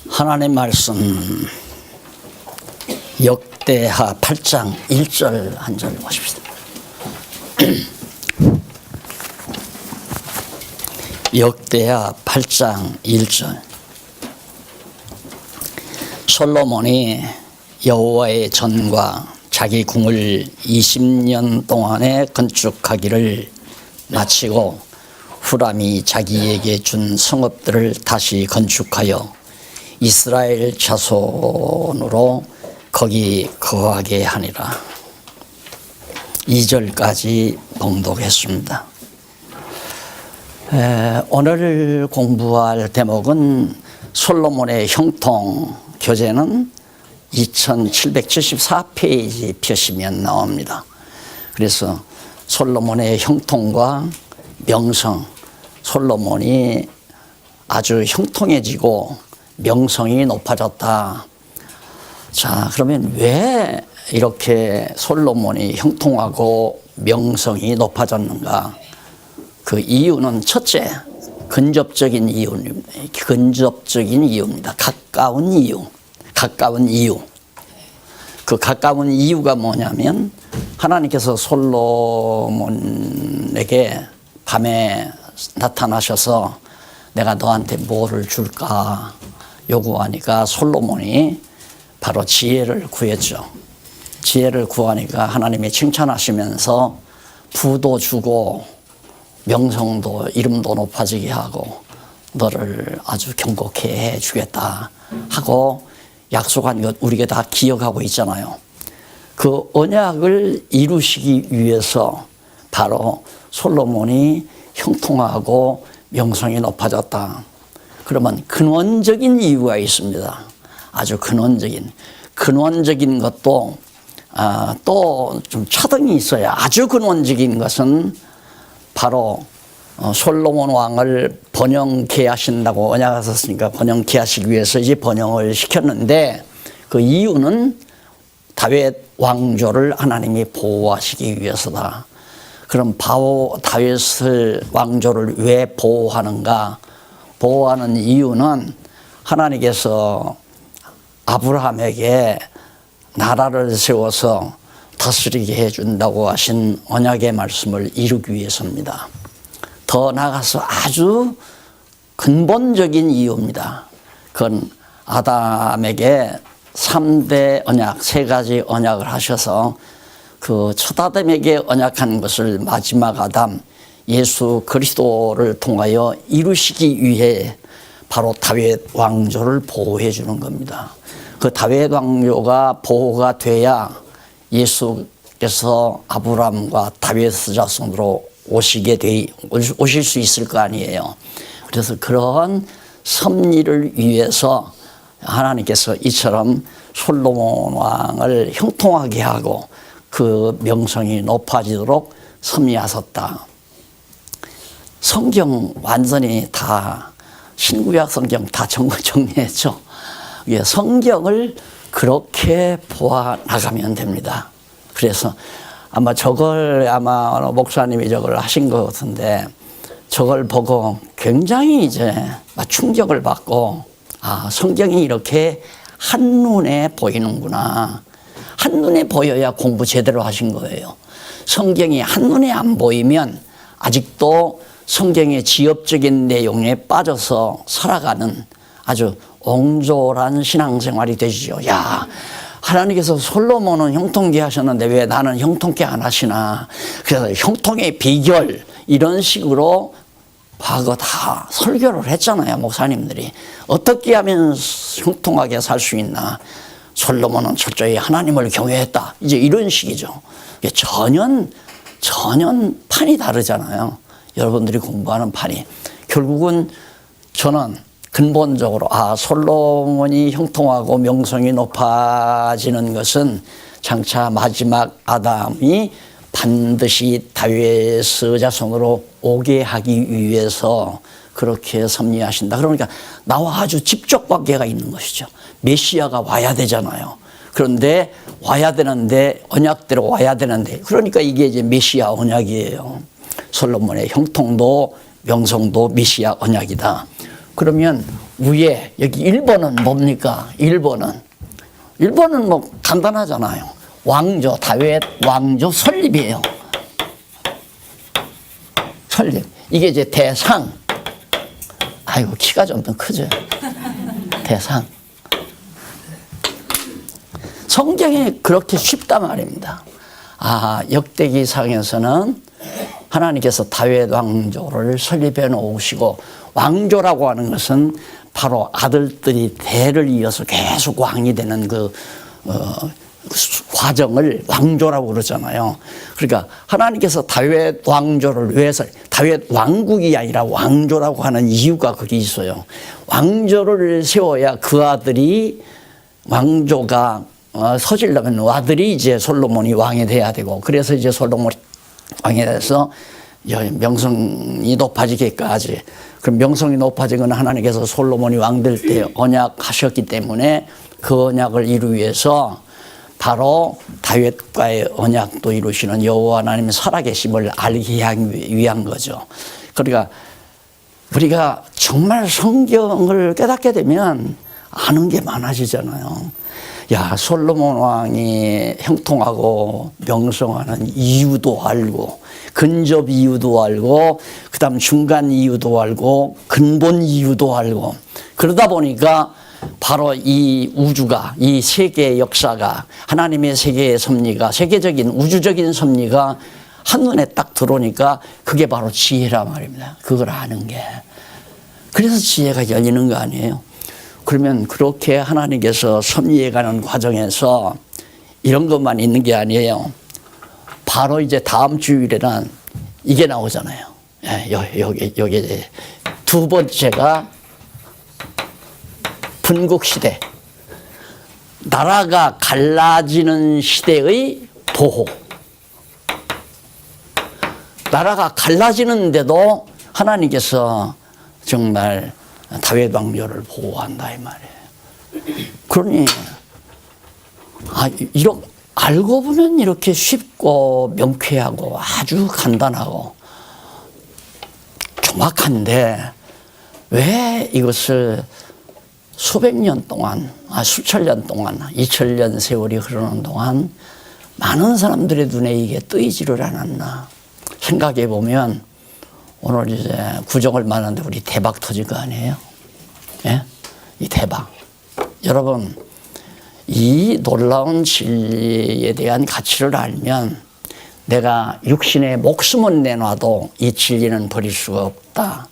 하나님 말씀 역대하 8장 1절 한 절 보십시다. 역대하 8장 1절. 솔로몬이 여호와의 전과 자기 궁을 20년 동안에 건축하기를 마치고 후람이 자기에게 준 성읍들을 다시 건축하여 이스라엘 자손으로 거기 거하게 하니라. 2절까지 봉독했습니다. 오늘 공부할 대목은 솔로몬의 형통. 교재는 2774페이지 펴시면 나옵니다. 그래서 솔로몬의 형통과 명성, 솔로몬이 아주 형통해지고 명성이 높아졌다. 자, 그러면 왜 이렇게 솔로몬이 형통하고 명성이 높아졌는가? 그 이유는 첫째, 근접적인 이유입니다. 가까운 이유. 그 가까운 이유가 뭐냐면 하나님께서 솔로몬에게 밤에 나타나셔서 내가 너한테 뭐를 줄까 요구하니까 솔로몬이 바로 지혜를 구했죠. 지혜를 구하니까 하나님이 칭찬하시면서 부도 주고 명성도 이름도 높아지게 하고 너를 아주 경고케 해주겠다 하고 약속한 것 우리가 다 기억하고 있잖아요. 그 언약을 이루시기 위해서 바로 솔로몬이 형통하고 명성이 높아졌다. 그러면 근원적인 이유가 있습니다. 아주 근원적인 것도 또 좀 차등이 있어요. 아주 근원적인 것은 바로 솔로몬 왕을 번영케 하신다고 언약하셨으니까 번영케 하시기 위해서 이제 번영을 시켰는데 그 이유는 다윗 왕조를 하나님이 보호하시기 위해서다. 그럼 다윗을 왕조를 왜 보호하는가? 보호하는 이유는 하나님께서 아브라함에게 나라를 세워서 다스리게 해준다고 하신 언약의 말씀을 이루기 위해서입니다. 더 나아가서 아주 근본적인 이유입니다. 그건 아담에게 3대 언약, 3가지 언약을 하셔서 그 첫 아담에게 언약한 것을 마지막 아담 예수 그리스도를 통하여 이루시기 위해 바로 다윗 왕조를 보호해 주는 겁니다. 그 다윗 왕조가 보호가 돼야 예수께서 아브라함과 다윗 자손으로 오실 수 있을 거 아니에요. 그래서 그런 섭리를 위해서 하나님께서 이처럼 솔로몬 왕을 형통하게 하고 그 명성이 높아지도록 섭리하셨다. 성경 완전히 다 신구약 성경 다 정리했죠. 성경을 그렇게 보아 나가면 됩니다. 그래서 아마 목사님이 저걸 하신 것 같은데 저걸 보고 굉장히 이제 충격을 받고 성경이 이렇게 한눈에 보이는구나. 한눈에 보여야 공부 제대로 하신 거예요. 성경이 한눈에 안 보이면 아직도 성경의 지엽적인 내용에 빠져서 살아가는 아주 옹졸한 신앙생활이 되시죠. 야, 하나님께서 솔로몬은 형통케 하셨는데 왜 나는 형통케 안 하시나. 그래서 형통의 비결 이런 식으로 과거 다 설교를 했잖아요. 목사님들이. 어떻게 하면 형통하게 살 수 있나. 솔로몬은 철저히 하나님을 경외했다. 이제 이런 식이죠. 전혀 판이 다르잖아요. 여러분들이 공부하는 판이. 결국은 저는 근본적으로 솔로몬이 형통하고 명성이 높아지는 것은 장차 마지막 아담이 반드시 다윗의 자손으로 오게 하기 위해서 그렇게 섭리하신다. 그러니까 나와 아주 직접 관계가 있는 것이죠. 메시아가 와야 되잖아요. 그런데 와야 되는데 언약대로 와야 되는데 그러니까 이게 이제 메시아 언약이에요. 솔로몬의 형통도 명성도 메시아 언약이다. 그러면 위에 여기 1번은 뭡니까? 1번은 뭐 간단하잖아요. 왕조, 다윗 왕조 설립이에요. 설립. 이게 이제 대상. 아이고, 키가 좀 더 크죠. 대상. 성경이 그렇게 쉽단 말입니다. 아, 역대기상에서는 하나님께서 다윗 왕조를 설립해 놓으시고, 왕조라고 하는 것은 바로 아들들이 대를 이어서 계속 왕이 되는 그 과정을 왕조라고 그러잖아요. 그러니까 하나님께서 다윗 왕조를 왜 다윗 왕국이 아니라 왕조라고 하는 이유가 거기 있어요. 왕조를 세워야 그 아들이 왕조가 서질려면 아들이 이제 솔로몬이 왕이 돼야 되고, 그래서 이제 솔로몬이 왕이 돼서 명성이 높아지기까지. 그럼 명성이 높아진 건 하나님께서 솔로몬이 왕 될 때 언약하셨기 때문에 그 언약을 이루기 위해서 바로 다윗과의 언약도 이루시는 여호와 하나님의 살아계심을 알게 하기 위한 거죠. 그러니까 우리가 정말 성경을 깨닫게 되면 아는 게 많아지잖아요. 야, 솔로몬 왕이 형통하고 명성하는 이유도 알고, 근접 이유도 알고, 그 다음 중간 이유도 알고, 근본 이유도 알고. 그러다 보니까 바로 이 우주가, 이 세계의 역사가, 하나님의 세계의 섭리가, 세계적인 우주적인 섭리가 한눈에 딱 들어오니까 그게 바로 지혜란 말입니다. 그걸 아는 게. 그래서 지혜가 열리는 거 아니에요. 그러면 그렇게 하나님께서 섭리해가는 과정에서 이런 것만 있는 게 아니에요. 바로 이제 다음 주일에는 이게 나오잖아요. 여기 두 번째가 분국시대. 나라가 갈라지는 시대의 보호. 나라가 갈라지는데도 하나님께서 정말 다윗 왕조를 보호한다 이 말이에요. 그러니 알고 보면 이렇게 쉽고 명쾌하고 아주 간단하고 정확한데 왜 이것을 수백 년 동안, 수천 년 동안, 2000년 세월이 흐르는 동안 많은 사람들의 눈에 이게 뜨이지를 않았나 생각해 보면 오늘 이제 구정을 맞는데 우리 대박 터질 거 아니에요? 예? 이 대박. 여러분, 이 놀라운 진리에 대한 가치를 알면 내가 육신의 목숨을 내놔도 이 진리는 버릴 수가 없다.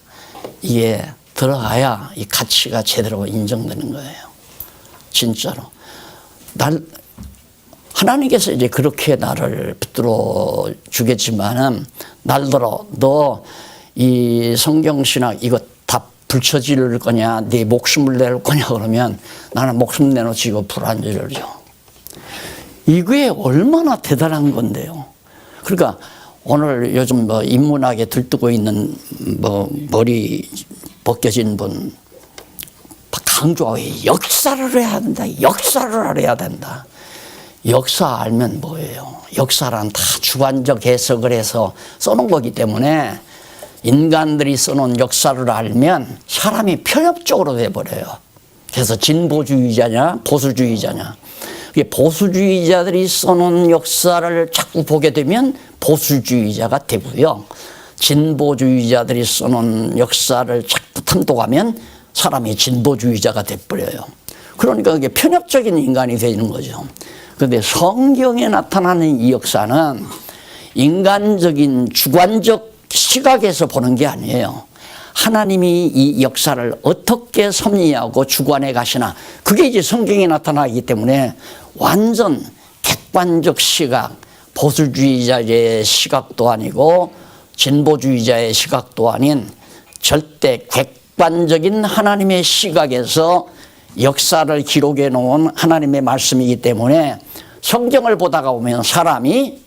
이게 들어가야 이 가치가 제대로 인정되는 거예요. 진짜로. 하나님께서 이제 그렇게 나를 붙들어 주겠지만은 날더러 너 이 성경신학 이거 다 불처질 거냐, 네 목숨을 내놓을 거냐 그러면 나는 목숨 내놓지 이거 불안지를요. 이게 얼마나 대단한 건데요. 그러니까 오늘 요즘 뭐 인문학에 들뜨고 있는 뭐 머리 벗겨진 분 강조하고 역사를 해야 된다. 역사를 알아야 된다. 역사 알면 뭐예요? 역사란 다 주관적 해석을 해서 써놓은 거기 때문에 인간들이 써놓은 역사를 알면 사람이 편협적으로 돼버려요. 그래서 진보주의자냐 보수주의자냐. 보수주의자들이 써놓은 역사를 자꾸 보게 되면 보수주의자가 되고요. 진보주의자들이 써놓은 역사를 자꾸 탐독하면 사람이 진보주의자가 돼버려요. 그러니까 그게 편협적인 인간이 되는 거죠. 그런데 성경에 나타나는 이 역사는 인간적인 주관적 시각에서 보는 게 아니에요. 하나님이 이 역사를 어떻게 섭리하고 주관해 가시나 그게 이제 성경에 나타나기 때문에 완전 객관적 시각, 보수주의자의 시각도 아니고 진보주의자의 시각도 아닌 절대 객관적인 하나님의 시각에서 역사를 기록해 놓은 하나님의 말씀이기 때문에 성경을 보다가 보면 사람이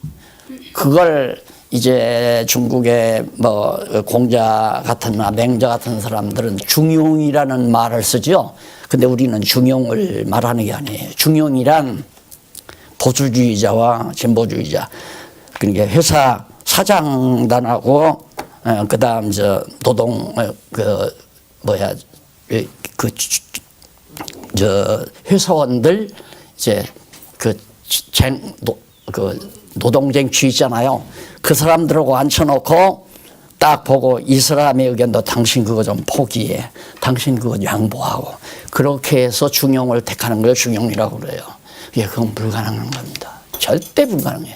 그걸 이제 중국의 뭐 공자 같은 맹자 같은 사람들은 중용이라는 말을 쓰죠. 근데 우리는 중용을 말하는 게 아니에요. 중용이란 보수주의자와 진보주의자. 그러니까 회사 사장단하고 그다음 저 노동 회사원들 이제 노동쟁취 있잖아요. 그 사람들하고 앉혀놓고 딱 보고 이 사람의 의견도 당신 그거 좀 포기해. 당신 그거 양보하고. 그렇게 해서 중용을 택하는 걸 중용이라고 그래요. 그건 불가능한 겁니다. 절대 불가능해요.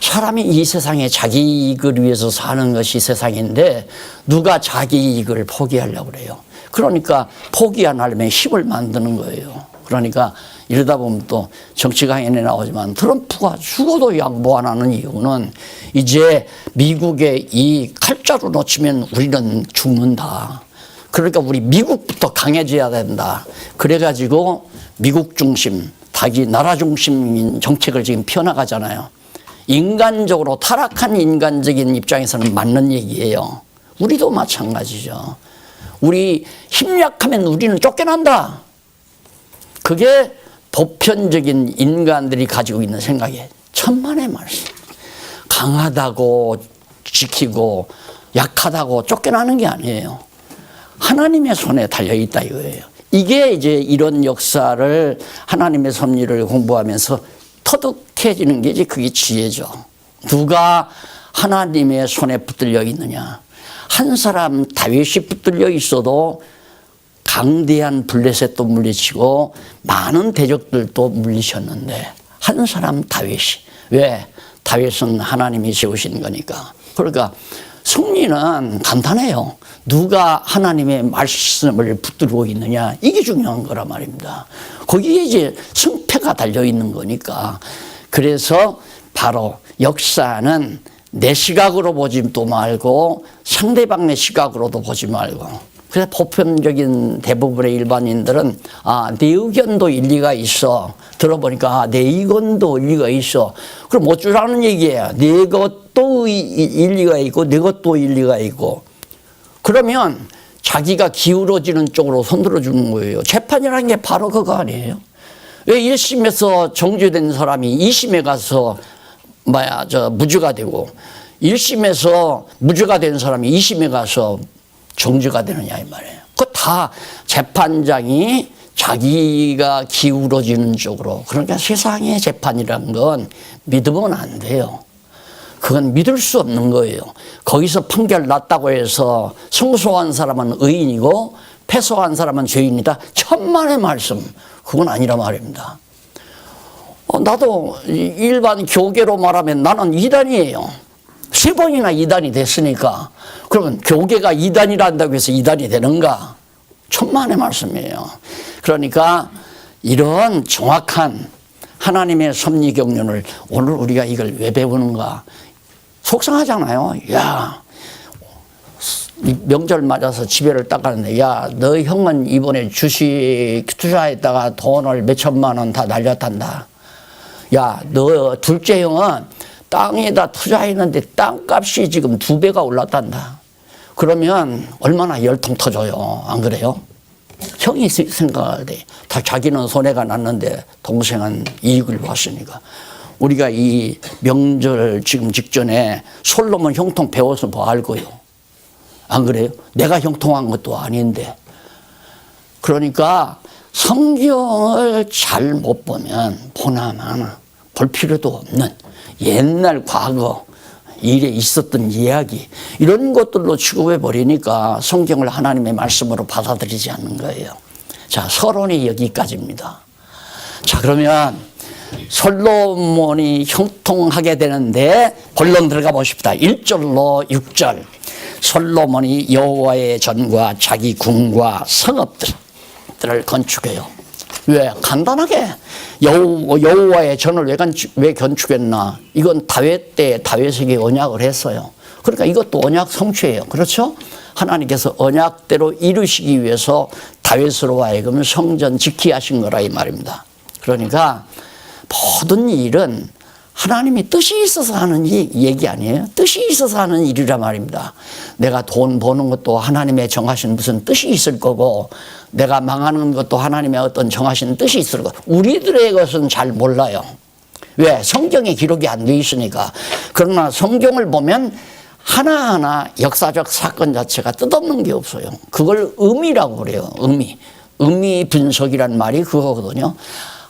사람이 이 세상에 자기 이익을 위해서 사는 것이 세상인데 누가 자기 이익을 포기하려고 그래요. 그러니까 포기 안 하려면 힘을 만드는 거예요. 그러니까 이러다 보면 또 정치 강연에 나오지만 트럼프가 죽어도 양보 안 하는 이유는 이제 미국의 이 칼자루 놓치면 우리는 죽는다. 그러니까 우리 미국부터 강해져야 된다. 그래가지고 미국 중심, 자기 나라 중심인 정책을 지금 펴나가잖아요. 인간적으로 타락한 인간적인 입장에서는 맞는 얘기예요. 우리도 마찬가지죠. 우리 힘약하면 우리는 쫓겨난다. 그게 보편적인 인간들이 가지고 있는 생각이에요. 천만의 말씀. 강하다고 지키고 약하다고 쫓겨나는 게 아니에요. 하나님의 손에 달려있다 이거예요. 이게 이제 이런 역사를 하나님의 섭리를 공부하면서 터득해지는 게 이제 그게 지혜죠. 누가 하나님의 손에 붙들려 있느냐. 한 사람 다윗이 붙들려 있어도 강대한 블레셋도 물리치고 많은 대적들도 물리쳤는데 한 사람 다윗이. 왜? 다윗은 하나님이 세우신 거니까. 그러니까 승리는 간단해요. 누가 하나님의 말씀을 붙들고 있느냐. 이게 중요한 거란 말입니다. 거기에 이제 승패가 달려있는 거니까. 그래서 바로 역사는 내 시각으로 보지도 말고 상대방의 시각으로도 보지 말고. 그래서 보편적인 대부분의 일반인들은 내 의견도 일리가 있어. 들어보니까 내 의견도 일리가 있어. 그럼 어쩌라는 얘기예요. 내 것도 일리가 있고 내 것도 일리가 있고. 그러면 자기가 기울어지는 쪽으로 손들어 주는 거예요. 재판이라는 게 바로 그거 아니에요. 왜 1심에서 정죄된 사람이 2심에 가서 무죄가 되고 1심에서 무죄가 된 사람이 2심에 가서 정죄가 되느냐 이 말이에요. 그거 다 재판장이 자기가 기울어지는 쪽으로. 그러니까 세상의 재판이란 건 믿으면 안 돼요. 그건 믿을 수 없는 거예요. 거기서 판결 났다고 해서 승소한 사람은 의인이고 패소한 사람은 죄인이다. 천만의 말씀. 그건 아니라 말입니다. 나도 일반 교계로 말하면 나는 이단이에요. 3번이나 이단이 됐으니까 그러면 교계가 이단이란다고 해서 이단이 되는가? 천만의 말씀이에요. 그러니까 이런 정확한 하나님의 섭리 경륜을 오늘 우리가 이걸 왜 배우는가? 속상하잖아요. 야, 명절 맞아서 집에를 딱 가는데 야, 너 형은 이번에 주식 투자했다가 돈을 몇 천만 원 다 날렸단다. 야, 너 둘째 형은 땅에다 투자했는데 땅값이 지금 2배가 올랐단다. 그러면 얼마나 열통 터져요. 안 그래요? 형이 생각할 때 다 자기는 손해가 났는데 동생은 이익을 봤으니까. 우리가 이 명절 지금 직전에 솔로몬 형통 배워서 뭐 알고요. 안 그래요? 내가 형통한 것도 아닌데. 그러니까 성경을 잘 못 보면 보나마나 볼 필요도 없는 옛날 과거 일에 있었던 이야기 이런 것들로 취급해 버리니까 성경을 하나님의 말씀으로 받아들이지 않는 거예요. 자, 서론이 여기까지입니다. 자, 그러면 솔로몬이 형통하게 되는데 본론 들어가 보십시다. 1절로 6절. 솔로몬이 여호와의 전과 자기 궁과 성읍들을 건축해요. 왜? 간단하게 여호와의 전을 왜 건축했나? 이건 다윗 때 다윗에게 언약을 했어요. 그러니까 이것도 언약 성취예요. 그렇죠? 하나님께서 언약대로 이루시기 위해서 다윗으로 하여금 성전 지키게 하신 거라 이 말입니다. 그러니까 모든 일은 하나님이 뜻이 있어서 하는 얘기 아니에요? 뜻이 있어서 하는 일이란 말입니다. 내가 돈 버는 것도 하나님의 정하신 무슨 뜻이 있을 거고 내가 망하는 것도 하나님의 어떤 정하신 뜻이 있을 거고 우리들의 것은 잘 몰라요. 왜? 성경에 기록이 안 돼 있으니까. 그러나 성경을 보면 하나하나 역사적 사건 자체가 뜻없는 게 없어요. 그걸 의미라고 그래요. 의미. 의미 분석이란 말이 그거거든요.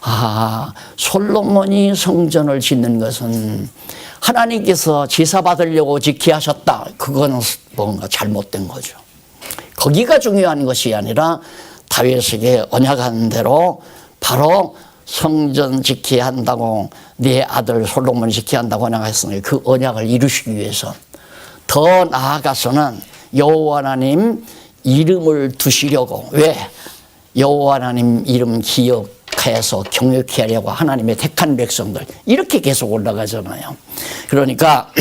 아, 솔로몬이 성전을 짓는 것은 하나님께서 제사 받으려고 짓게 하셨다. 그건 뭔가 잘못된 거죠. 거기가 중요한 것이 아니라 다윗에게 언약한 대로 바로 성전 지켜야 한다고 네 아들 솔로몬이 지켜야 한다고 언약했으니 그 언약을 이루시기 위해서 더 나아가서는 여호와 하나님 이름을 두시려고 왜? 여호와 하나님 이름 기억해서 경외케 하려고 하나님의 택한 백성들 이렇게 계속 올라가잖아요. 그러니까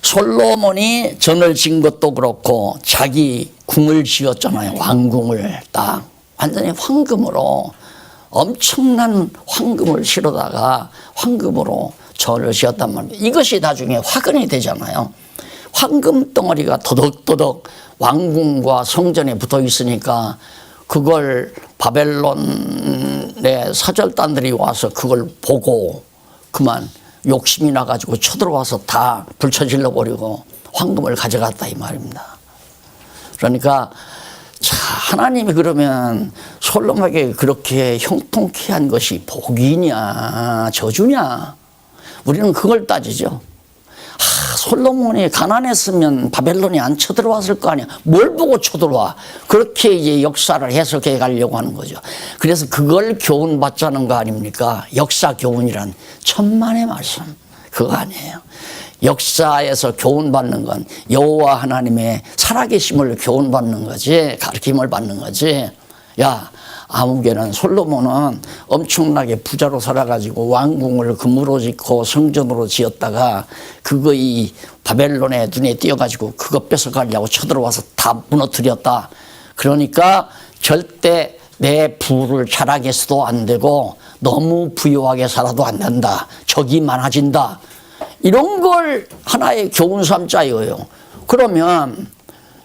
솔로몬이 전을 지은 것도 그렇고 자기 궁을 지었잖아요. 왕궁을 딱 완전히 황금으로 엄청난 황금을 실어다가 황금으로 절을 지었단 말입니다. 이것이 나중에 화근이 되잖아요. 황금 덩어리가 도덕도덕 왕궁과 성전에 붙어 있으니까 그걸 바벨론의 사절단들이 와서 그걸 보고 그만 욕심이 나가지고 쳐들어와서 다 불쳐질러 버리고 황금을 가져갔다 이 말입니다. 그러니까 자, 하나님이 그러면 솔로몬에게 그렇게 형통케 한 것이 복이냐 저주냐 우리는 그걸 따지죠. 솔로몬이 가난했으면 바벨론이 안 쳐들어왔을 거 아니야. 뭘 보고 쳐들어와. 그렇게 이제 역사를 해석해 가려고 하는 거죠. 그래서 그걸 교훈 받자는 거 아닙니까? 역사 교훈이란 천만의 말씀. 그거 아니에요. 역사에서 교훈 받는 건 여호와 하나님의 살아계심을 교훈 받는 거지, 가르침을 받는 거지. 야, 아무개는 솔로몬은 엄청나게 부자로 살아가지고 왕궁을 금으로 짓고 성전으로 지었다가 그거 이 바벨론의 눈에 띄어가지고 그거 뺏어가려고 쳐들어와서 다 무너뜨렸다. 그러니까 절대 내 부를 자랑해서도 안 되고 너무 부유하게 살아도 안 된다. 적이 많아진다. 이런 걸 하나의 교훈 삼자 이거예요. 그러면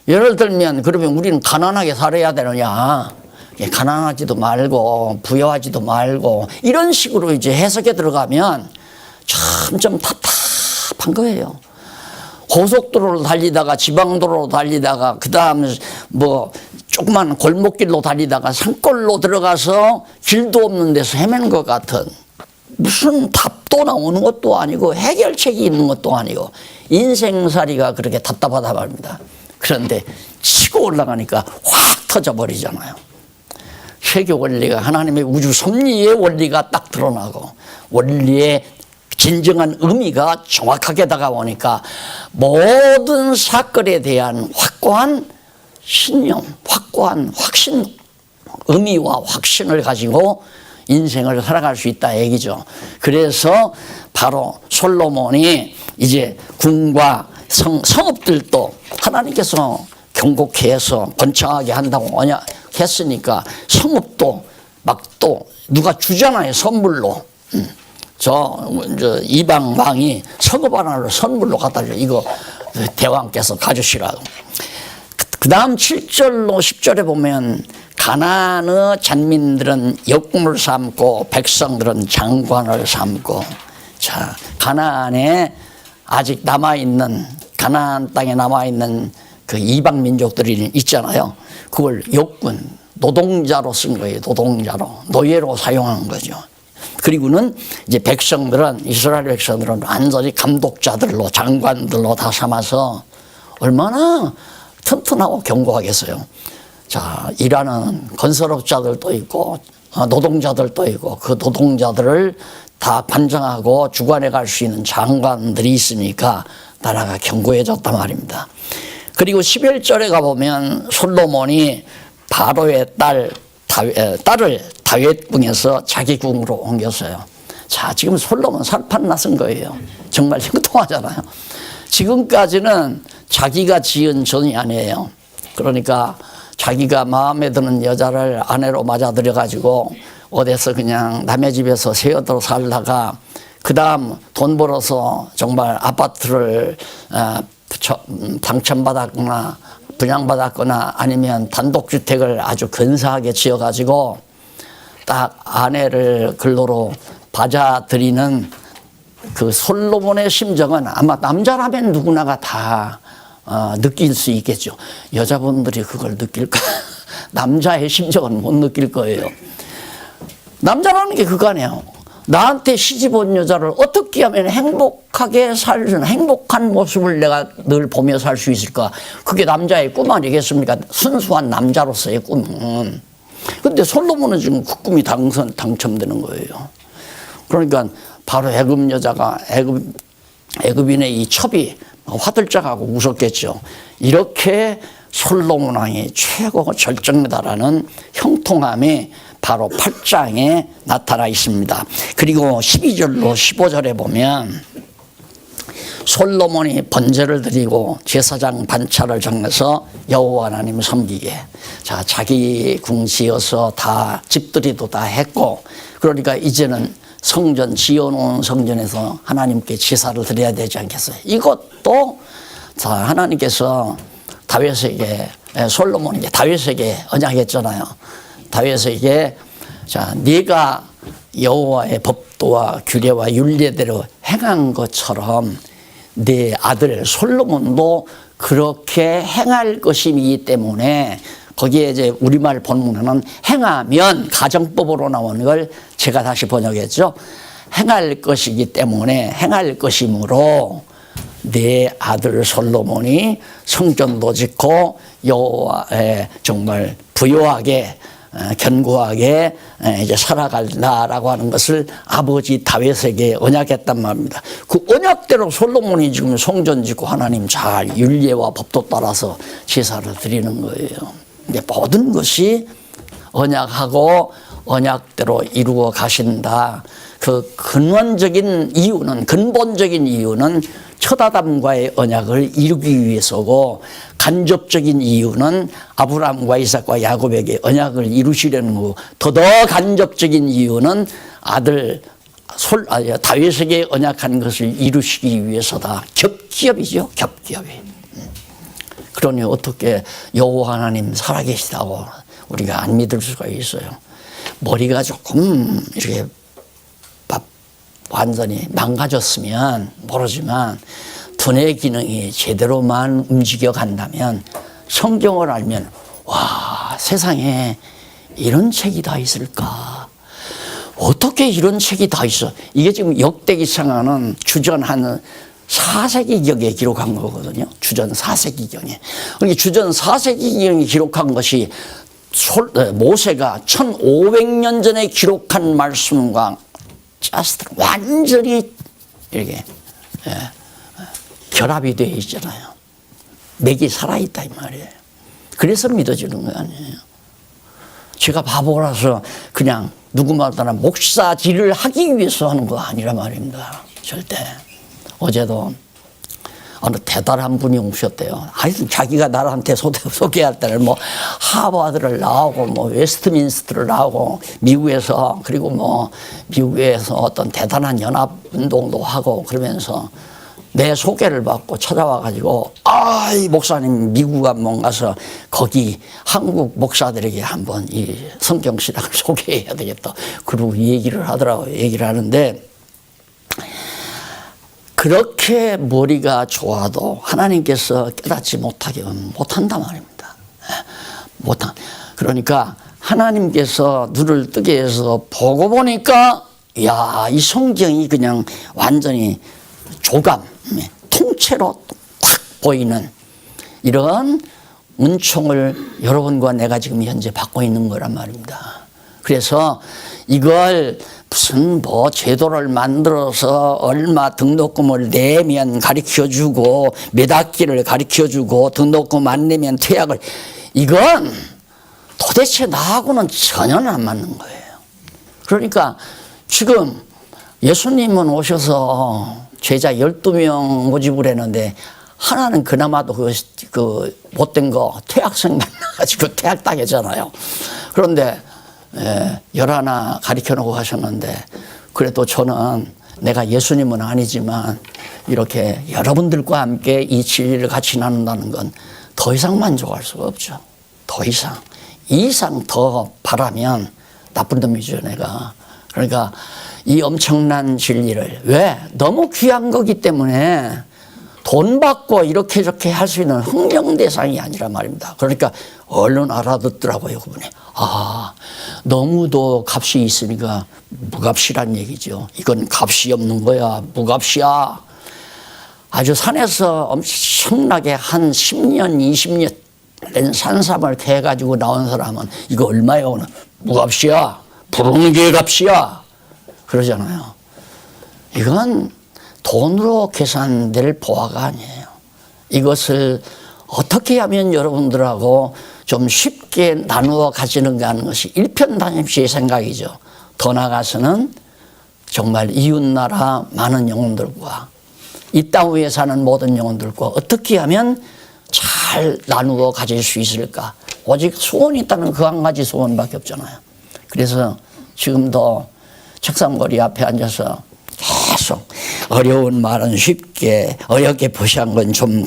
예를 들면 그러면 우리는 가난하게 살아야 되느냐. 가난하지도 말고 부여하지도 말고 이런 식으로 이제 해석에 들어가면 점점 답답한 거예요. 고속도로로 달리다가 지방도로로 달리다가 그 다음 뭐 조그만 골목길로 달리다가 산골로 들어가서 길도 없는 데서 헤매는 것 같은 무슨 답도 나오는 것도 아니고 해결책이 있는 것도 아니고 인생살이가 그렇게 답답하다 말입니다. 그런데 치고 올라가니까 확 터져버리잖아요. 세계 원리가 하나님의 우주 섭리의 원리가 딱 드러나고 원리의 진정한 의미가 정확하게 다가오니까 모든 사건에 대한 확고한 신념, 확고한 확신, 의미와 확신을 가지고 인생을 살아갈 수 있다 얘기죠. 그래서 바로 솔로몬이 이제 궁과 성읍들도 하나님께서 경고케 해서 번창하게 한다고 언약했으니까 성읍도 막 또 누가 주잖아요. 선물로. 저 이방 왕이 성읍 하나를 선물로 갖다 줘. 이거 대왕께서 가주시라고. 그 다음 7절로 10절에 보면 가나안의 잔민들은 역금을 삼고 백성들은 장관을 삼고 자 가나안에 아직 남아있는 가나안 땅에 남아있는 그 이방 민족들이 있잖아요. 그걸 역군 노동자로 쓴 거예요. 노동자로 노예로 사용한 거죠. 그리고는 이제 백성들은 이스라엘 백성들은 완전히 감독자들로 장관들로 다 삼아서 얼마나 튼튼하고 견고하겠어요. 자, 일하는 건설업자들도 있고 노동자들도 있고 그 노동자들을 다 관장하고 주관해 갈 수 있는 장관들이 있으니까 나라가 견고해졌단 말입니다. 그리고 11절에 가보면 솔로몬이 바로의 딸을 다윗 궁에서 자기 궁으로 옮겼어요. 자, 지금 솔로몬 살판 났은 거예요. 정말 형통하잖아요. 지금까지는 자기가 지은 전이 아니에요. 그러니까 자기가 마음에 드는 여자를 아내로 맞아들여가지고 어디서 그냥 남의 집에서 새어들어 살다가 그 다음 돈 벌어서 정말 아파트를 당첨받았거나 분양받았거나 아니면 단독주택을 아주 근사하게 지어가지고 딱 아내를 근로로 받아들이는 그 솔로몬의 심정은 아마 남자라면 누구나가 다 느낄 수 있겠죠. 여자분들이 그걸 느낄까? 남자의 심정은 못 느낄 거예요. 남자라는 게 그거 아니에요. 나한테 시집 온 여자를 어떻게 하면 행복하게 살는 행복한 모습을 내가 늘 보며 살 수 있을까? 그게 남자의 꿈 아니겠습니까? 순수한 남자로서의 꿈은. 근데 솔로몬은 지금 그 꿈이 당첨되는 거예요. 그러니까 바로 애굽 여자가 애굽인의 이 첩이 화들짝하고 웃었겠죠. 이렇게 솔로몬 왕이 최고 절정이다라는 형통함이 바로 8장에 나타나 있습니다. 그리고 12절로 15절에 보면 솔로몬이 번제를 드리고 제사장 반차를 정해서 여호와 하나님 섬기게. 자, 자기 궁 지어서 다 집들이도 다 했고, 그러니까 이제는 성전 지어놓은 성전에서 하나님께 제사를 드려야 되지 않겠어요? 이것도 자, 하나님께서 다윗에게 솔로몬에게 다윗에게 언약했잖아요. 다윗에게 자, 네가 여호와의 법도와 규례와 율례대로 행한 것처럼 네 아들 솔로몬도 그렇게 행할 것이기 때문에 거기에 이제 우리말 본문에는 행하면 가정법으로 나오는 걸 제가 다시 번역했죠. 행할 것이기 때문에 행할 것이므로 내 아들 솔로몬이 성전도 짓고 여호와의 정말 부요하게 견고하게 이제 살아갈라라고 하는 것을 아버지 다윗에게 언약했단 말입니다. 그 언약대로 솔로몬이 지금 성전 짓고 하나님 잘 율례와 법도 따라서 제사를 드리는 거예요. 근데 모든 것이 언약하고 언약대로 이루어 가신다. 그 근본적인 이유는 첫 아담과의 언약을 이루기 위해서고, 간접적인 이유는 아브라함과 이삭과 야곱에게 언약을 이루시려는 거고, 더 간접적인 이유는 아들 다윗에게 언약한 것을 이루시기 위해서다. 겹기업이죠, 겹기업이. 그러니 어떻게 여호와 하나님 살아계시다고 우리가 안 믿을 수가 있어요. 머리가 조금 이렇게 완전히 망가졌으면 모르지만 두뇌 기능이 제대로만 움직여 간다면, 성경을 알면 와, 세상에 이런 책이 다 있을까? 어떻게 이런 책이 다 있어? 이게 지금 역대기상하는 주전 한 4세기경에 기록한 거거든요. 주전 4세기경에. 그러니까 주전 4세기경에 기록한 것이 모세가 1500년 전에 기록한 말씀과 완전히 이렇게 결합이 되어 있잖아요. 맥이 살아있다 이 말이에요. 그래서 믿어지는 거 아니에요. 제가 바보라서 그냥 누구마다나 목사질을 하기 위해서 하는 거 아니란 말입니다. 절대. 어제도 어느 대단한 분이 오셨대요. 하여튼 자기가 나한테 소개할 때는 뭐 하버드를 나오고 뭐 웨스트민스터를 나오고 미국에서, 그리고 뭐 미국에서 어떤 대단한 연합운동도 하고 그러면서 내 소개를 받고 찾아와 가지고, 이 목사님 미국 한번 가서 거기 한국 목사들에게 한번 이 성경신학을 소개해야 되겠다. 그리고 얘기를 하더라고요. 얘기를 하는데, 그렇게 머리가 좋아도 하나님께서 깨닫지 못하게 못한단 말입니다. 그러니까 하나님께서 눈을 뜨게 해서 보고 보니까, 야, 이 성경이 그냥 완전히 통째로 확 보이는 이런 은총을 여러분과 내가 지금 현재 받고 있는 거란 말입니다. 그래서 이걸 무슨 뭐 제도를 만들어서 얼마 등록금을 내면 가르쳐주고 몇 학기를 가르쳐주고 등록금 안 내면 퇴학을, 이건 도대체 나하고는 전혀 안 맞는 거예요. 그러니까 지금 예수님은 오셔서 제자 12명 모집을 했는데 하나는 그나마도 그 못된 거 퇴학생 만나가지고 퇴학당했잖아요. 그런데 11 가르쳐 놓고 가셨는데, 그래도 저는 내가 예수님은 아니지만 이렇게 여러분들과 함께 이 진리를 같이 나눈다는 건 더 이상 만족할 수가 없죠. 더 이상. 이 이상 더 바라면 나쁜 놈이죠, 내가. 그러니까 이 엄청난 진리를, 왜? 너무 귀한 거기 때문에 돈 받고 이렇게 저렇게 할 수 있는 흥령 대상이 아니란 말입니다. 그러니까 얼른 알아듣더라고요, 그분이. 아, 너무도 값이 있으니까 무값이란 얘기죠. 이건 값이 없는 거야. 무값이야. 아주 산에서 엄청나게 한 10년, 20년 된 산삼을 캐가지고 나온 사람은 이거 얼마요? 무값이야. 부르는 게 값이야. 그러잖아요. 이건 돈으로 계산될 보화가 아니에요. 이것을 어떻게 하면 여러분들하고 좀 쉽게 나누어 가지는가 하는 것이 일편단심의 생각이죠. 더 나아가서는 정말 이웃나라 많은 영혼들과 이 땅 위에 사는 모든 영혼들과 어떻게 하면 잘 나누어 가질 수 있을까. 오직 소원이 있다는 그 한 가지 소원밖에 없잖아요. 그래서 지금도 책상거리 앞에 앉아서 계속 어려운 말은 쉽게, 어렵게 표시한 건 좀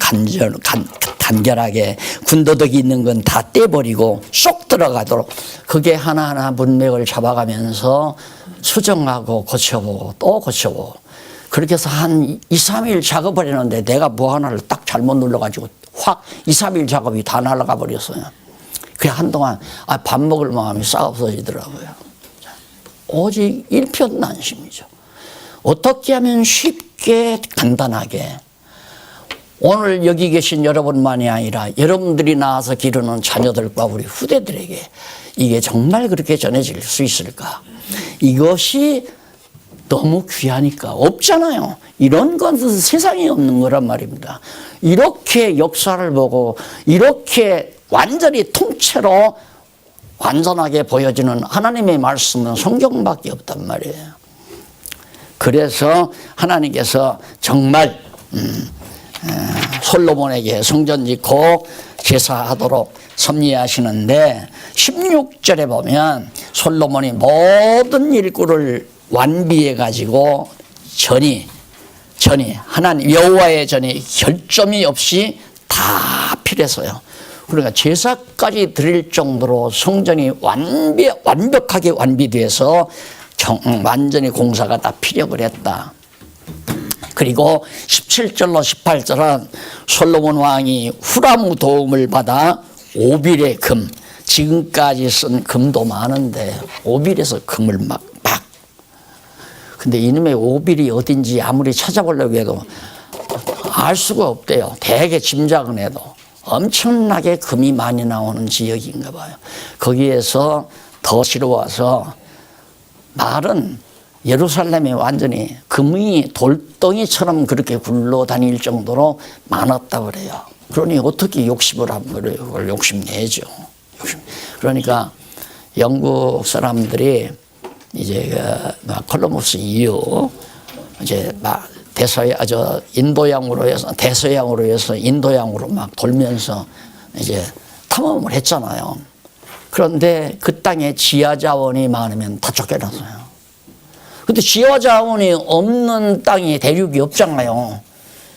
간결하게, 군더더기 있는 건 다 떼버리고 쏙 들어가도록 그게 하나하나 문맥을 잡아가면서 수정하고 고쳐보고 또 고쳐보고 그렇게 해서 한 2, 3일 작업을 했는데 내가 뭐 하나를 딱 잘못 눌러가지고 확 2, 3일 작업이 다 날아가 버렸어요. 그래 한동안 밥 먹을 마음이 싹 없어지더라고요. 오직 일편단심이죠. 어떻게 하면 쉽게 간단하게 오늘 여기 계신 여러분만이 아니라 여러분들이 낳아서 기르는 자녀들과 우리 후대들에게 이게 정말 그렇게 전해질 수 있을까? 이것이 너무 귀하니까 없잖아요. 이런 건 세상에 없는 거란 말입니다. 이렇게 역사를 보고 이렇게 완전히 통째로 완전하게 보여지는 하나님의 말씀은 성경밖에 없단 말이에요. 그래서 하나님께서 정말 솔로몬에게 성전 짓고 제사하도록 섭리하시는데 16절에 보면 솔로몬이 모든 일구를 완비해 가지고 전이 하나님 여호와의 전이 결점이 없이 다 필요해서요. 그러니까 제사까지 드릴 정도로 성전이 완벽하게 완비돼서 완전히 공사가 다 피력을 했다. 그리고 17절로 18절은 솔로몬 왕이 후람 도움을 받아 오빌의 금, 지금까지 쓴 금도 많은데 오빌에서 금을 막 근데 이놈의 오빌이 어딘지 아무리 찾아보려고 해도 알 수가 없대요. 대개 짐작은 해도 엄청나게 금이 많이 나오는 지역인가 봐요. 거기에서 더 시러워서 말은 예루살렘에 완전히 금이 돌덩이처럼 그렇게 굴러다닐 정도로 많았다 그래요. 그러니 어떻게 욕심을 한 거예요? 그걸 욕심내죠. 그러니까 영국 사람들이 이제 콜럼버스 이후 이제 막 인도양으로 해서 대서양으로 해서 인도양으로 막 돌면서 이제 탐험을 했잖아요. 그런데 그 땅에 지하 자원이 많으면 다 쫓겨났어요. 근데 지하 자원이 없는 땅이 대륙이 없잖아요.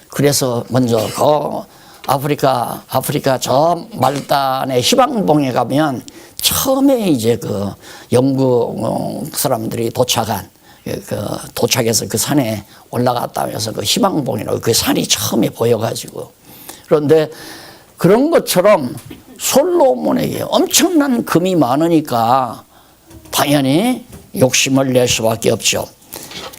그래서 먼저 아프리카 저 말단의 희망봉에 가면 처음에 이제 그 영국 사람들이 도착해서 그 산에 올라갔다 해서 그 희망봉이라고 그 산이 처음에 보여가지고 그런데 그런 것처럼 솔로몬에게 엄청난 금이 많으니까 당연히 욕심을 낼 수밖에 없죠.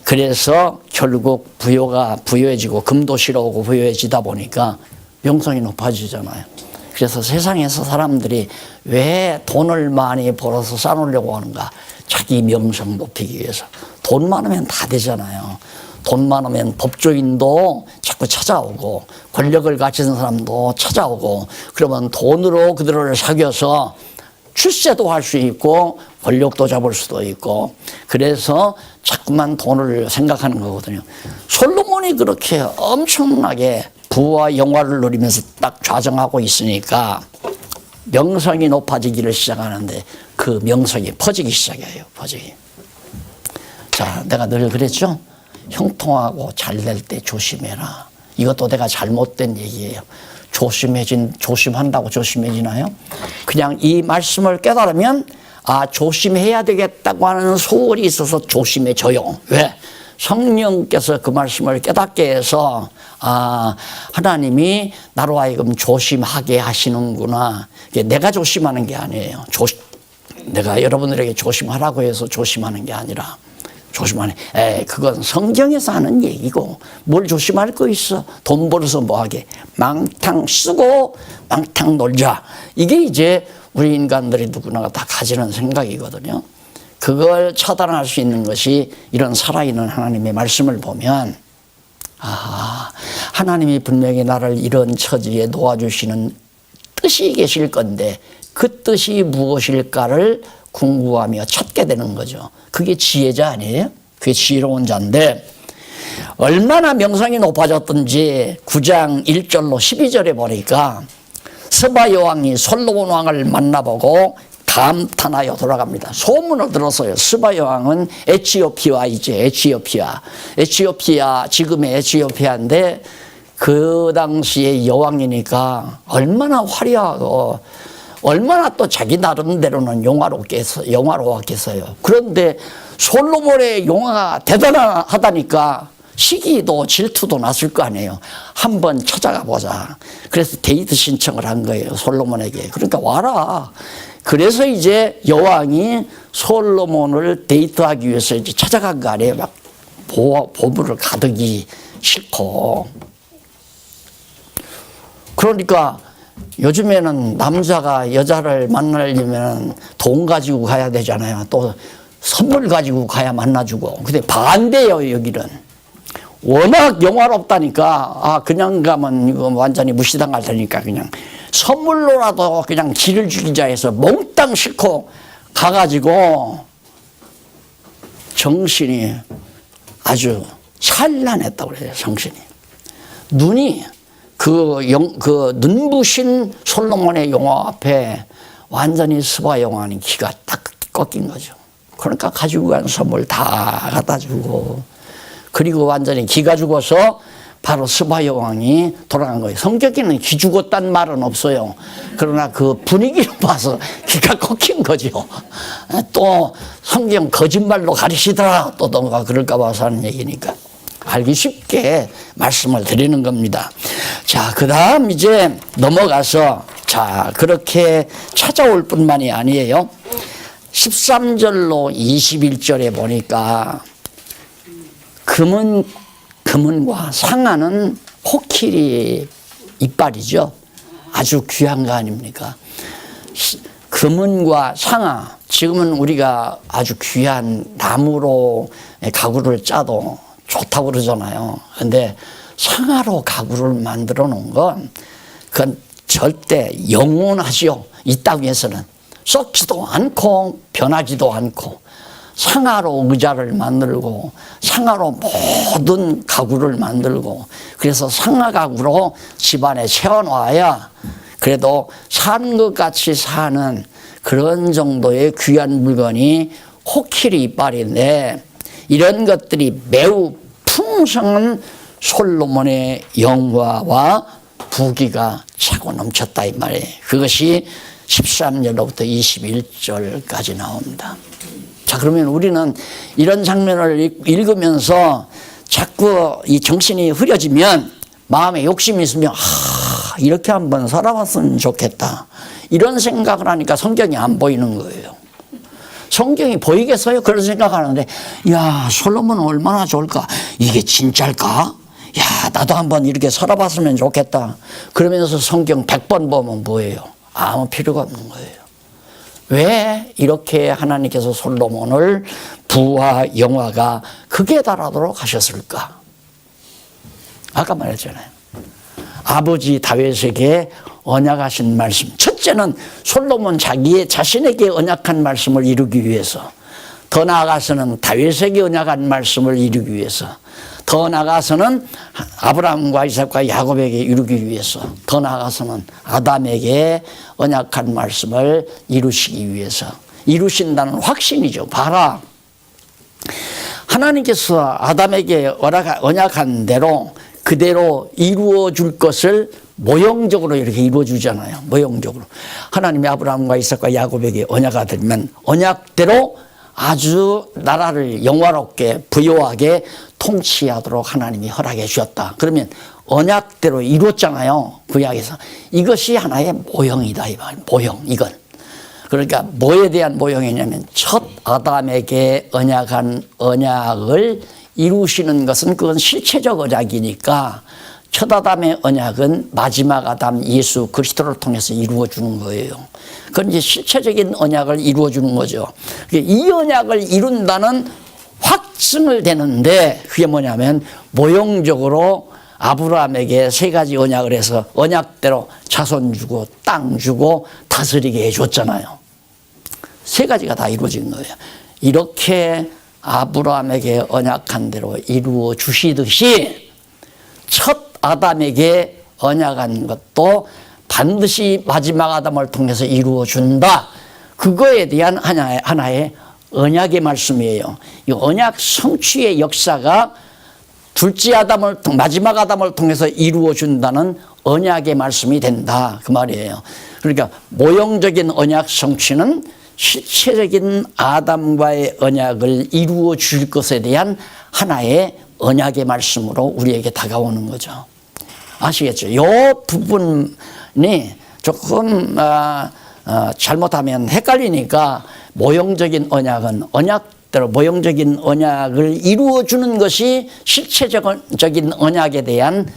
그래서 결국 부여해지고 금도 실어오고 부여해지다 보니까 명성이 높아지잖아요. 그래서 세상에서 사람들이 왜 돈을 많이 벌어서 쌓으려고 하는가? 자기 명성 높이기 위해서. 돈 많으면 다 되잖아요. 돈 많으면 법조인도 자꾸 찾아오고 권력을 가진 사람도 찾아오고 그러면 돈으로 그들을 사귀어서 출세도 할 수 있고 권력도 잡을 수도 있고 그래서 자꾸만 돈을 생각하는 거거든요. 솔로몬이 그렇게 엄청나게 부와 영화를 누리면서 딱 좌정하고 있으니까 명성이 높아지기를 시작하는데 그 명성이 퍼지기 시작해요. 퍼지기. 자, 내가 늘 그랬죠? 형통하고 잘 될 때 조심해라. 이것도 내가 잘못된 얘기예요. 조심한다고 조심해지나요? 그냥 이 말씀을 깨달으면 조심해야 되겠다고 하는 소홀이 있어서 조심해져요. 왜? 성령께서 그 말씀을 깨닫게 해서 아, 하나님이 나로 하여금 조심하게 하시는구나. 내가 조심하는 게 아니에요. 내가 여러분들에게 조심하라고 해서 조심하는 게 아니라 조심하네. 그건 성경에서 하는 얘기고 뭘 조심할 거 있어. 돈 벌어서 뭐하게. 망탕 쓰고 망탕 놀자. 이게 이제 우리 인간들이 누구나 다 가지는 생각이거든요. 그걸 차단할 수 있는 것이 이런 살아있는 하나님의 말씀을 보면 아, 하나님이 분명히 나를 이런 처지에 놓아주시는 뜻이 계실 건데 그 뜻이 무엇일까를 궁구하며 찾게 되는 거죠. 그게 지혜자 아니에요? 그게 지혜로운 자인데 얼마나 명성이 높아졌든지 9장 1절로 12절에 보니까 스바 여왕이 솔로몬 왕을 만나보고 감탄하여 돌아갑니다. 소문을 들었어요. 스바 여왕은 에티오피아이죠. 에티오피아 지금의 에티오피아인데 그 당시에 여왕이니까 얼마나 화려하고 얼마나 또 자기 나름대로는 영화로웠겠어요. 그런데 솔로몬의 영화가 대단하다니까 시기도 질투도 났을 거 아니에요. 한번 찾아가 보자. 그래서 데이트 신청을 한 거예요. 솔로몬에게. 그러니까 와라. 그래서 이제 여왕이 솔로몬을 데이트하기 위해서 이제 찾아간 거 아니에요. 막 보물을 가득히 싣고. 그러니까 요즘에는 남자가 여자를 만나려면 돈 가지고 가야 되잖아요. 또 선물 가지고 가야 만나주고. 근데 반대예요, 여기는. 워낙 영화롭다니까, 그냥 가면 이거 완전히 무시당할 테니까 그냥 선물로라도 그냥 기를 죽이자 해서 몽땅 싣고 가가지고 정신이 아주 찬란했다고 그래요, 정신이. 눈이 그 눈부신 솔로몬의 영화 앞에 완전히 스바 여왕이 기가 딱 꺾인 거죠. 그러니까 가지고 간 선물 다 갖다 주고, 그리고 완전히 기가 죽어서 바로 스바 여왕이 돌아간 거예요. 성경에는 기 죽었단 말은 없어요. 그러나 그 분위기를 봐서 기가 꺾인 거죠. 또 성경 거짓말로 가르치더라 또 뭔가 그럴까 봐서 하는 얘기니까 알기 쉽게 말씀을 드리는 겁니다. 자, 그 다음 이제 넘어가서 자, 그렇게 찾아올 뿐만이 아니에요. 13절로 21절에 보니까 금은과 상아는 코끼리 이빨이죠. 아주 귀한 거 아닙니까? 금은과 상아, 지금은 우리가 아주 귀한 나무로 가구를 짜도 좋다고 그러잖아요. 근데 상아로 가구를 만들어 놓은 건 그건 절대 영원하지요. 이 땅에서는 썩지도 않고 변하지도 않고, 상아로 의자를 만들고 상아로 모든 가구를 만들고, 그래서 상아 가구로 집안에 채워놔야 그래도 산 것 같이 사는 그런 정도의 귀한 물건이 코끼리 이빨인데, 이런 것들이 매우 풍성한 솔로몬의 영화와 부귀가 차고 넘쳤다 이 말이에요. 그것이 13절로부터 21절까지 나옵니다. 자, 그러면 우리는 이런 장면을 읽으면서 자꾸 이 정신이 흐려지면 마음에 욕심이 있으면 이렇게 한번 살아봤으면 좋겠다, 이런 생각을 하니까 성경이 안 보이는 거예요. 성경이 보이겠어요? 그런 생각하는데, 야, 솔로몬은 얼마나 좋을까? 이게 진짜일까? 야, 나도 한번 이렇게 살아봤으면 좋겠다. 그러면서 성경 100번 보면 뭐예요? 아무 필요가 없는 거예요. 왜 이렇게 하나님께서 솔로몬을 부와 영화가 극에 달하도록 하셨을까? 아까 말했잖아요. 아버지 다윗에게 언약하신 말씀. 첫째는 솔로몬 자신에게 언약한 말씀을 이루기 위해서, 더 나아가서는 다윗에게 언약한 말씀을 이루기 위해서, 더 나아가서는 아브라함과 이삭과 야곱에게 이루기 위해서, 더 나아가서는 아담에게 언약한 말씀을 이루시기 위해서, 이루신다는 확신이죠. 봐라, 하나님께서 아담에게 언약한 대로 그대로 이루어 줄 것을 모형적으로 이렇게 이루어 주잖아요. 모형적으로 하나님이 아브라함과 이삭과 야곱에게 언약을 드리면 언약대로 아주 나라를 영화롭게 부요하게 통치하도록 하나님이 허락해 주셨다. 그러면 언약대로 이루었잖아요. 구약에서. 이것이 하나의 모형이다 이 말. 모형 이건. 그러니까 뭐에 대한 모형이냐면 첫 아담에게 언약한 언약을 이루시는 것은 그건 실체적 언약이니까 첫 아담의 언약은 마지막 아담 예수 그리스도를 통해서 이루어주는 거예요. 그건 이제 실체적인 언약을 이루어주는 거죠. 이 언약을 이룬다는 확증을 되는데 그게 뭐냐면 모형적으로 아브라함에게 세 가지 언약을 해서 언약대로 자손 주고 땅 주고 다스리게 해줬잖아요. 세 가지가 다 이루어진 거예요. 이렇게 아브라함에게 언약한 대로 이루어 주시듯이 첫 아담에게 언약한 것도 반드시 마지막 아담을 통해서 이루어 준다. 그거에 대한 하나의 언약의 말씀이에요. 이 언약 성취의 역사가 둘째 아담을 마지막 아담을 통해서 이루어 준다는 언약의 말씀이 된다. 그 말이에요. 그러니까 모형적인 언약 성취는 실체적인 아담과의 언약을 이루어 줄 것에 대한 하나의 언약의 말씀으로 우리에게 다가오는 거죠. 아시겠죠? 이 부분이 조금 잘못하면 헷갈리니까 모형적인 언약은 언약대로 모형적인 언약을 이루어주는 것이 실체적인 언약에 대한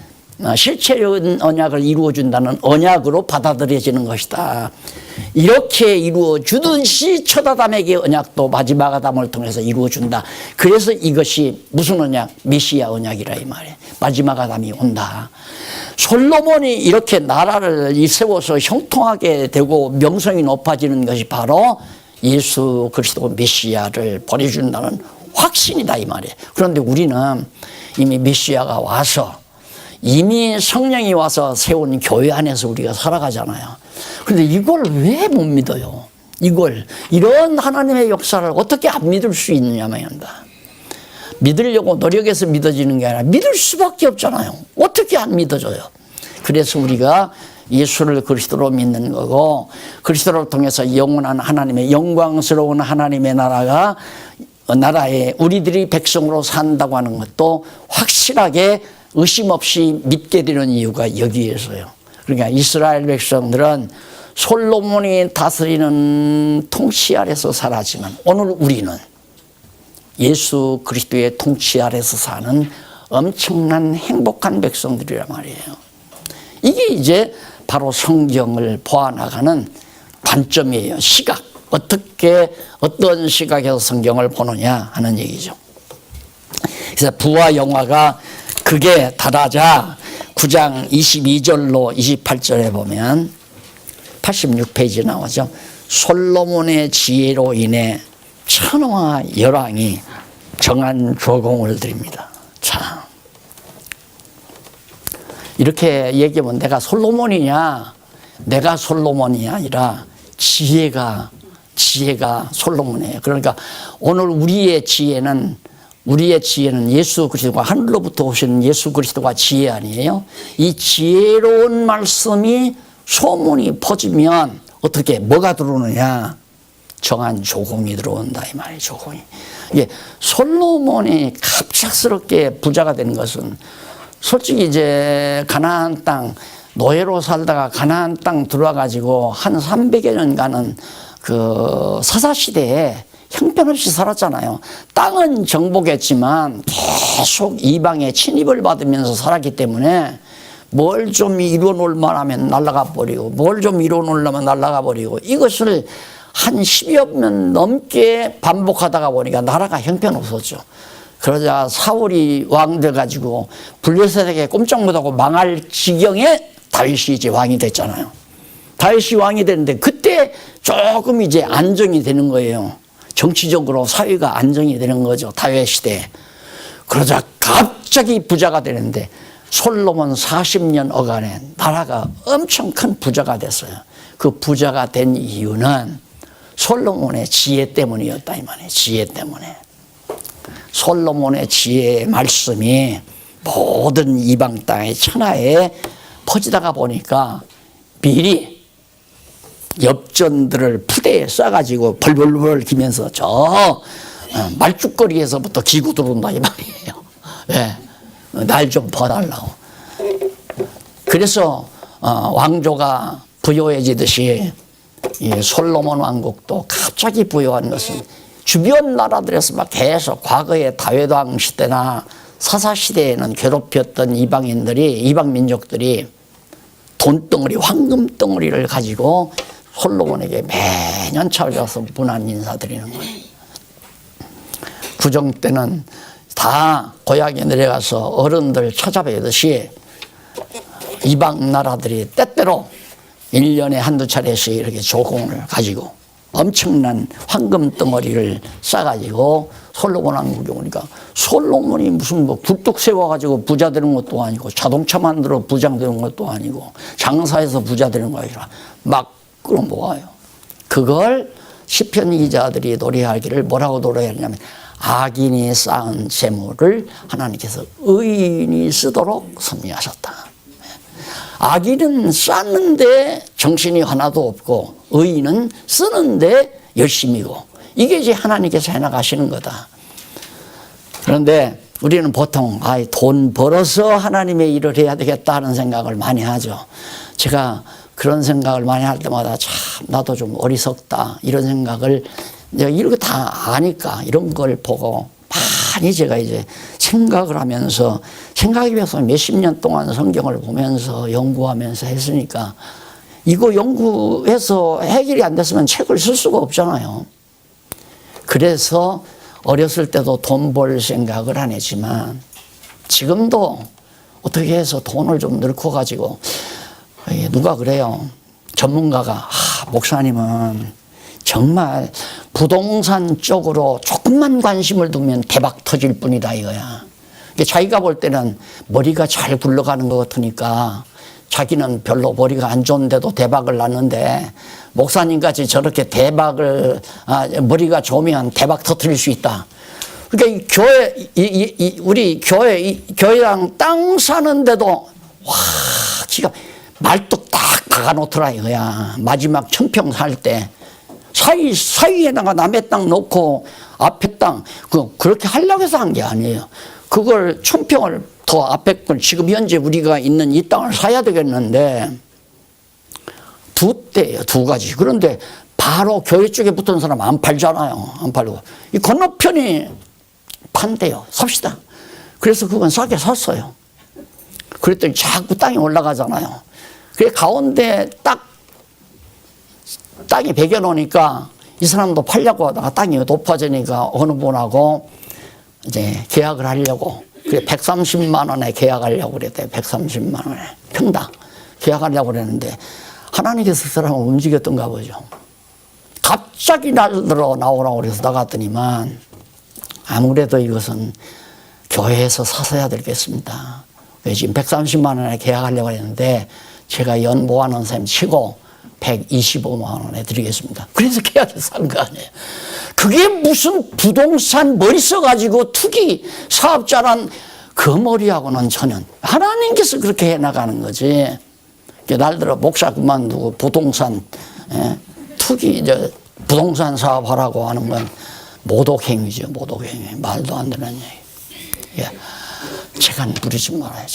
실체적인 언약을 이루어준다는 언약으로 받아들여지는 것이다. 이렇게 이루어주듯이 첫 아담에게 언약도 마지막 아담을 통해서 이루어준다. 그래서 이것이 무슨 언약? 메시아 언약이라 이 말이에요. 마지막 아담이 온다. 솔로몬이 이렇게 나라를 세워서 형통하게 되고 명성이 높아지는 것이 바로 예수 그리스도 메시아를 보내준다는 확신이다 이 말이에요. 그런데 우리는 이미 메시아가 와서 이미 성령이 와서 세운 교회 안에서 우리가 살아가잖아요. 그런데 이걸 왜 못 믿어요? 이런 하나님의 역사를 어떻게 안 믿을 수 있느냐 말입니다. 믿으려고 노력해서 믿어지는 게 아니라 믿을 수밖에 없잖아요. 어떻게 안 믿어져요? 그래서 우리가 예수를 그리스도로 믿는 거고 그리스도를 통해서 영원한 하나님의 영광스러운 하나님의 나라에 우리들이 백성으로 산다고 하는 것도 확실하게 의심 없이 믿게 되는 이유가 여기에서요. 그러니까 이스라엘 백성들은 솔로몬이 다스리는 통치 아래서 살았지만 오늘 우리는 예수 그리스도의 통치 아래서 사는 엄청난 행복한 백성들이란 말이에요. 이게 이제 바로 성경을 보아나가는 관점이에요. 시각. 어떤 시각에서 성경을 보느냐 하는 얘기죠. 그래서 부와 영화가 극에 달하자 9장 22절로 28절에 보면 86페이지 나오죠. 솔로몬의 지혜로 인해 천하와 열왕이 정한 조공을 드립니다. 자, 이렇게 얘기하면 내가 솔로몬이냐 아니라 지혜가 솔로몬이에요. 그러니까 오늘 우리의 지혜는 예수 그리스도가 하늘로부터 오시는 예수 그리스도가 지혜 아니에요? 이 지혜로운 말씀이 소문이 퍼지면 어떻게 뭐가 들어오느냐? 정한 조공이 들어온다 이 말이에요. 조공이. 이게 솔로몬이 갑작스럽게 부자가 된 것은 솔직히 이제 가나안 땅 노예로 살다가 가나안 땅 들어와 가지고 한 300여 년간은 그 사사시대에 형편없이 살았잖아요. 땅은 정복했지만 계속 이방의 침입을 받으면서 살았기 때문에 뭘 좀 이뤄놓을 만하면 날아가 버리고 뭘 좀 이뤄놓으려면 날아가 버리고 이것을 한 10여 년 넘게 반복하다가 보니까 나라가 형편없었죠. 그러자 사울이 왕 돼가지고 블레셋에게 꼼짝 못하고 망할 지경에 다윗이 이제 왕이 됐잖아요. 다윗이 왕이 되는데 그때 조금 이제 안정이 되는 거예요. 정치적으로 사회가 안정이 되는 거죠. 다윗 시대에. 그러자 갑자기 부자가 되는데 솔로몬 40년 어간에 나라가 엄청 큰 부자가 됐어요. 그 부자가 된 이유는 솔로몬의 지혜 때문이었다 이 말이에요. 지혜 때문에. 솔로몬의 지혜의 말씀이 모든 이방 땅의 천하에 퍼지다가 보니까 미리 엽전들을 푸대에 싸가지고 벌벌벌 기면서 저 말죽거리에서부터 기고 들어온다 이 말이에요. 네. 날 좀 봐달라고. 그래서 왕조가 부유해지듯이 이 솔로몬 왕국도 갑자기 부유한 것은 주변 나라들에서 막 계속 과거의 다윗 왕 시대나 사사 시대에는 괴롭혔던 이방 민족들이 돈덩어리, 황금덩어리를 가지고 솔로몬에게 매년 찾아와서 문안 인사드리는 거예요. 구정 때는 다 고향에 내려가서 어른들 찾아뵈듯이 이방 나라들이 때때로 1년에 한두 차례씩 이렇게 조공을 가지고 엄청난 황금덩어리를 싸가지고 솔로몬 왕국에 오니까 솔로몬이 무슨 뭐 굴뚝 세워가지고 부자 되는 것도 아니고 자동차 만들어 부장 되는 것도 아니고 장사해서 부자 되는 거 아니라 막 끌어모아요. 그걸 시편 기자들이 노래하기를 뭐라고 노래하냐면 악인이 쌓은 재물을 하나님께서 의인이 쓰도록 섭리하셨다. 악인은 쌓는데 정신이 하나도 없고 의인은 쓰는데 열심이고 이게 이제 하나님께서 해나가시는 거다. 그런데 우리는 보통 돈 벌어서 하나님의 일을 해야 되겠다 하는 생각을 많이 하죠. 제가 그런 생각을 많이 할 때마다 참 나도 좀 어리석다 이런 생각을 내가 이런 거 다 아니까 이런 걸 보고 많이 제가 이제 생각을 하면서 생각이 돼서 몇십 년 동안 성경을 보면서 연구하면서 했으니까 이거 연구해서 해결이 안 됐으면 책을 쓸 수가 없잖아요. 그래서 어렸을 때도 돈 벌 생각을 안 했지만 지금도 어떻게 해서 돈을 좀 넣고 가지고 누가 그래요. 전문가가 목사님은 정말 부동산 쪽으로 조금만 관심을 두면 대박 터질 뿐이다 이거야. 자기가 볼 때는 머리가 잘 굴러가는 것 같으니까 자기는 별로 머리가 안 좋은데도 대박을 났는데 목사님같이 저렇게 머리가 좋으면 대박 터뜨릴 수 있다. 그러니까 우리 교회랑 땅 사는데도 와 기가 말뚝 딱 박아놓더라 이거야. 마지막 천평 살 때 사이에다가 남의 땅 놓고 앞에 땅 그렇게 하려고 해서 한 게 아니에요. 그걸 천평을 더 앞에 걸 지금 현재 우리가 있는 이 땅을 사야 되겠는데 두 대예요, 두 가지. 그런데 바로 교회 쪽에 붙은 사람 안 팔잖아요. 안 팔고 이 건너편이 판대요. 삽시다. 그래서 그건 싸게 샀어요. 그랬더니 자꾸 땅이 올라가잖아요. 그래 가운데 딱 땅이 배겨놓으니까 이 사람도 팔려고 하다가 땅이 높아지니까 어느 분하고 이제 계약을 하려고 그래 130만 원에 계약하려고 그랬대요. 130만 원에 평당 계약하려고 그랬는데 하나님께서 그 사람을 움직였던가 보죠. 갑자기 날들어 나오라고 그래서 나갔더니만 아무래도 이것은 교회에서 사서야 되겠습니다. 지금 130만 원에 계약하려고 했는데 제가 연 모아놓은 셈 치고 125만 원에 드리겠습니다. 그래서 계약해서 산 거 아니에요. 그게 무슨 부동산 머리 써가지고 투기 사업자란 그 머리하고는 전혀 하나님께서 그렇게 해나가는 거지. 날들어 목사 그만두고 부동산 투기 부동산 사업하라고 하는 건 모독행위죠. 모독행위. 말도 안 되는 얘기. 제가 부르지 말아요.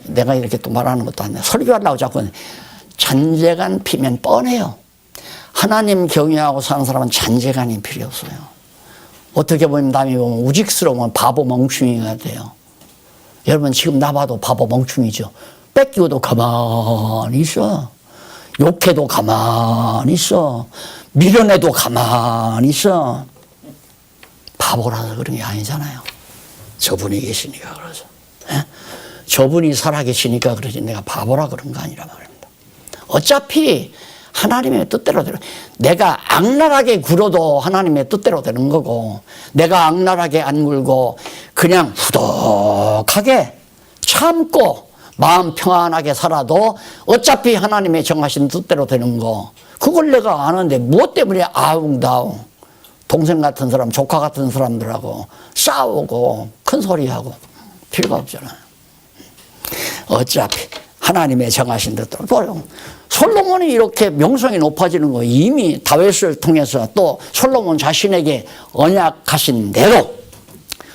내가 이렇게 또 말하는 것도 아니에요. 설교하려고 자꾸 잔재간 피면 뻔해요. 하나님 경외하고 사는 사람은 잔재간이 필요 없어요. 어떻게 보면 남이 보면 우직스러우면 바보 멍충이가 돼요. 여러분 지금 나 봐도 바보 멍충이죠. 뺏기고도 가만히 있어. 욕해도 가만히 있어. 미련해도 가만히 있어. 바보라서 그런 게 아니잖아요. 저분이 계시니까 그러죠. 저분이 살아계시니까 그러지 내가 바보라 그런 거 아니라 말입니다. 어차피 하나님의 뜻대로 되는 내가 악랄하게 굴어도 하나님의 뜻대로 되는 거고 내가 악랄하게 안 굴고 그냥 후덕하게 참고 마음 평안하게 살아도 어차피 하나님의 정하신 뜻대로 되는 거 그걸 내가 아는데 무엇 때문에 아웅다웅 동생 같은 사람 조카 같은 사람들하고 싸우고 큰소리하고 필요가 없잖아요. 어차피 하나님의 정하신 대로 솔로몬이 이렇게 명성이 높아지는 거 이미 다윗을 통해서 또 솔로몬 자신에게 언약하신 대로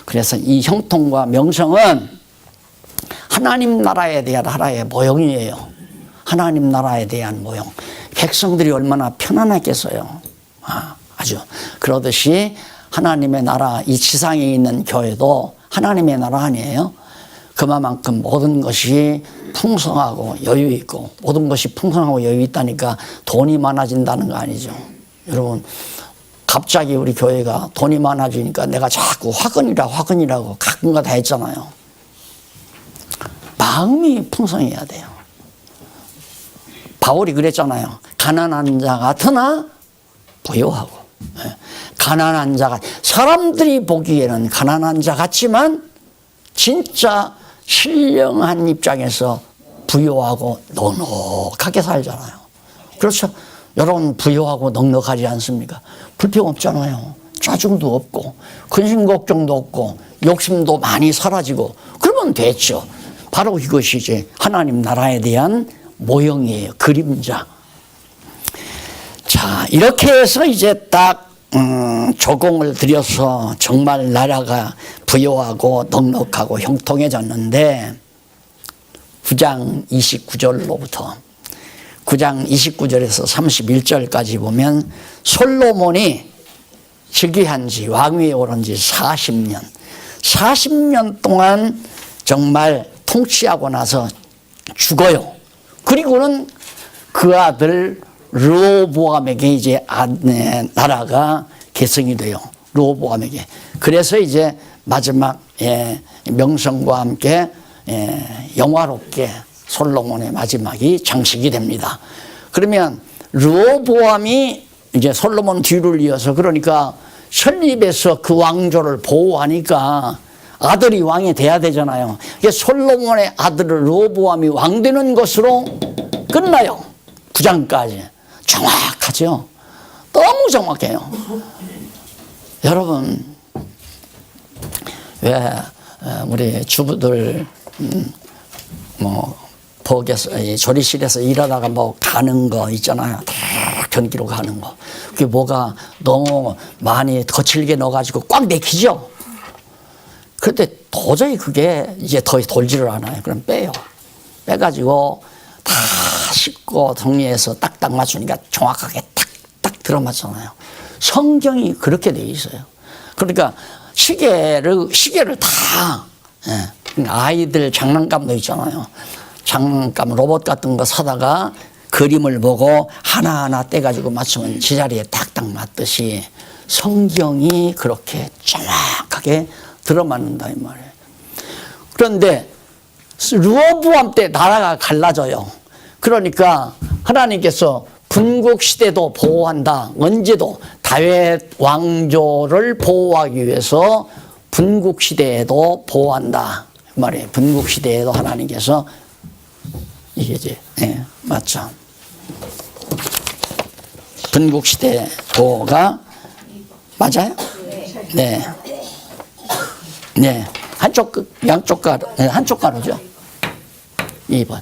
그래서 이 형통과 명성은 하나님 나라에 대한 하나의 모형이에요. 하나님 나라에 대한 모형. 백성들이 얼마나 편안하겠어요. 아주. 그러듯이 하나님의 나라, 이 지상에 있는 교회도 하나님의 나라 아니에요? 그만큼 모든 것이 풍성하고 여유 있고, 모든 것이 풍성하고 여유 있다니까 돈이 많아진다는 거 아니죠. 여러분, 갑자기 우리 교회가 돈이 많아지니까 내가 자꾸 화근이라고 가끔가 다 했잖아요. 마음이 풍성해야 돼요. 바울이 그랬잖아요. 가난한 자 같으나 부유하고. 가난한 자가, 사람들이 보기에는 가난한 자 같지만 진짜 신령한 입장에서 부유하고 넉넉하게 살잖아요. 그렇죠? 여러분 부유하고 넉넉하지 않습니까? 불평 없잖아요. 짜증도 없고 근심 걱정도 없고 욕심도 많이 사라지고 그러면 됐죠. 바로 이것이 이제 하나님 나라에 대한 모형이에요. 그림자. 자, 이렇게 해서 이제 딱 조공을 들여서 정말 나라가 부유하고 넉넉하고 형통해졌는데 9장 29절로부터 9장 29절에서 31절까지 보면 솔로몬이 즉위한 지 왕위에 오른 지 40년 동안 정말 통치하고 나서 죽어요. 그리고는 그 아들 르호보암에게 이제 나라가 계승이 돼요. 르호보암에게. 그래서 이제 마지막 명성과 함께 영화롭게 솔로몬의 마지막이 장식이 됩니다. 그러면 르호보암이 이제 솔로몬 뒤를 이어서 그러니까 설립에서 그 왕조를 보호하니까 아들이 왕이 돼야 되잖아요. 솔로몬의 아들 르호보암이 왕 되는 것으로 끝나요. 9장까지. 정확하죠. 너무 정확해요. 여러분, 왜 우리 주부들 복에서 조리실에서 일하다가 가는 거 있잖아요. 다 변기로 가는 거. 그게 뭐가 너무 많이 거칠게 넣어가지고 꽉 막히죠. 그런데 도저히 그게 이제 더 돌지를 않아요. 그럼 빼요. 빼가지고 다 씻고 정리해서 딱딱 맞추니까 정확하게 딱딱 들어맞잖아요. 성경이 그렇게 돼 있어요. 그러니까 시계를 다 아이들 장난감도 있잖아요. 장난감 로봇 같은 거 사다가 그림을 보고 하나하나 떼가지고 맞추면 제자리에 딱딱 맞듯이 성경이 그렇게 정확하게 들어맞는다 이 말이에요. 그런데 르호보암 때 나라가 갈라져요. 그러니까 하나님께서 군국시대도 보호한다. 언제도 다윗 왕조를 보호하기 위해서 군국시대에도 보호한다. 그 말이에요. 군국시대에도 하나님께서 이게 이제 맞죠. 군국시대 보호가 맞아요? 네. 네. 양쪽 가로, 한쪽 가로죠. 2번.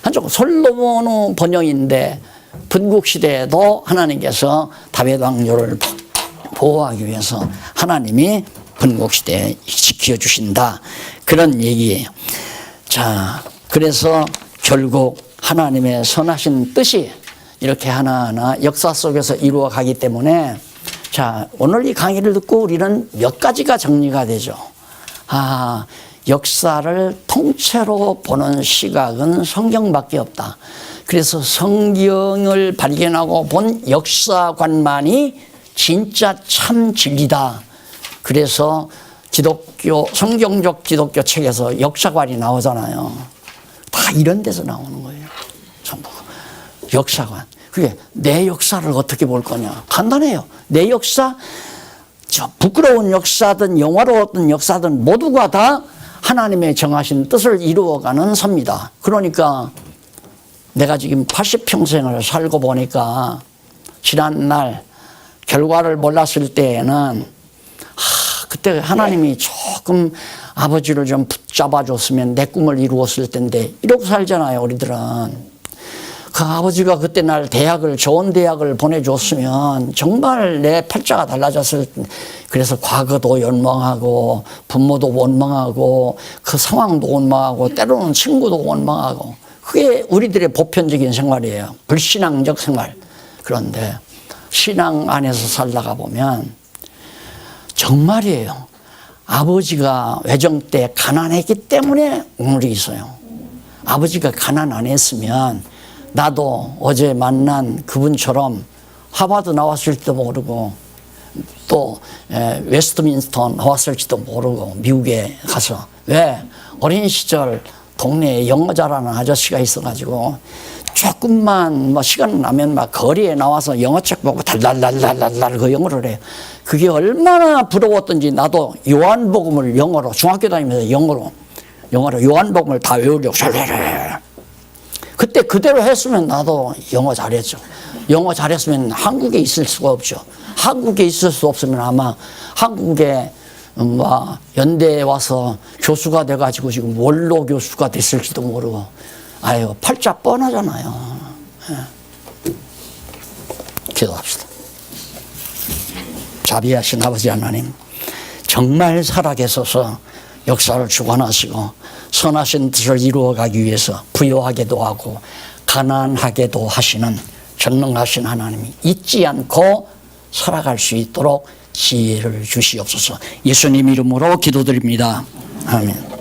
한쪽, 솔로몬의 번영인데, 분국시대에도 하나님께서 다윗 왕조를 보호하기 위해서 하나님이 분국시대에 지켜주신다. 그런 얘기예요. 자, 그래서 결국 하나님의 선하신 뜻이 이렇게 하나하나 역사 속에서 이루어 가기 때문에 자, 오늘 이 강의를 듣고 우리는 몇 가지가 정리가 되죠. 역사를 통째로 보는 시각은 성경밖에 없다. 그래서 성경을 발견하고 본 역사관만이 진짜 참 진리다. 그래서 성경적 기독교 책에서 역사관이 나오잖아요. 다 이런 데서 나오는 거예요. 전부. 역사관. 그게 내 역사를 어떻게 볼 거냐. 간단해요. 내 역사, 부끄러운 역사든 영화로웠던 역사든 모두가 다 하나님의 정하신 뜻을 이루어가는 섭니다. 그러니까 내가 지금 80평생을 살고 보니까 지난날 결과를 몰랐을 때에는 그때 하나님이 조금 아버지를 좀 붙잡아 줬으면 내 꿈을 이루었을 텐데 이러고 살잖아요, 우리들은. 그 아버지가 그때 날 좋은 대학을 보내줬으면 정말 내 팔자가 달라졌을 텐데. 그래서 과거도 원망하고 부모도 원망하고 그 상황도 원망하고 때로는 친구도 원망하고 그게 우리들의 보편적인 생활이에요. 불신앙적 생활. 그런데 신앙 안에서 살다가 보면 정말이에요. 아버지가 외정 때 가난했기 때문에 오늘이 있어요. 아버지가 가난 안 했으면 나도 어제 만난 그분처럼 하버드 나왔을지도 모르고 또 웨스트민스터 나왔을지도 모르고 미국에 가서 왜 어린 시절 동네에 영어 잘하는 아저씨가 있어가지고 조금만 뭐 시간 나면 막 거리에 나와서 영어책 보고 달달달달달 그 영어를 해요. 그게 얼마나 부러웠던지 나도 요한복음을 영어로 중학교 다니면서 영어로 요한복음을 다 외우려고 그때 그대로 했으면 나도 영어 잘했죠. 영어 잘했으면 한국에 있을 수가 없죠. 한국에 있을 수 없으면 아마 한국에 연대에 와서 교수가 돼가지고 지금 원로 교수가 됐을지도 모르고 아유 팔자 뻔하잖아요. 기도합시다. 자비하신 아버지 하나님, 정말 살아계셔서 역사를 주관하시고 선하신 뜻을 이루어가기 위해서 부유하게도 하고 가난하게도 하시는 전능하신 하나님이 잊지 않고 살아갈 수 있도록 지혜를 주시옵소서. 예수님 이름으로 기도드립니다. 아멘.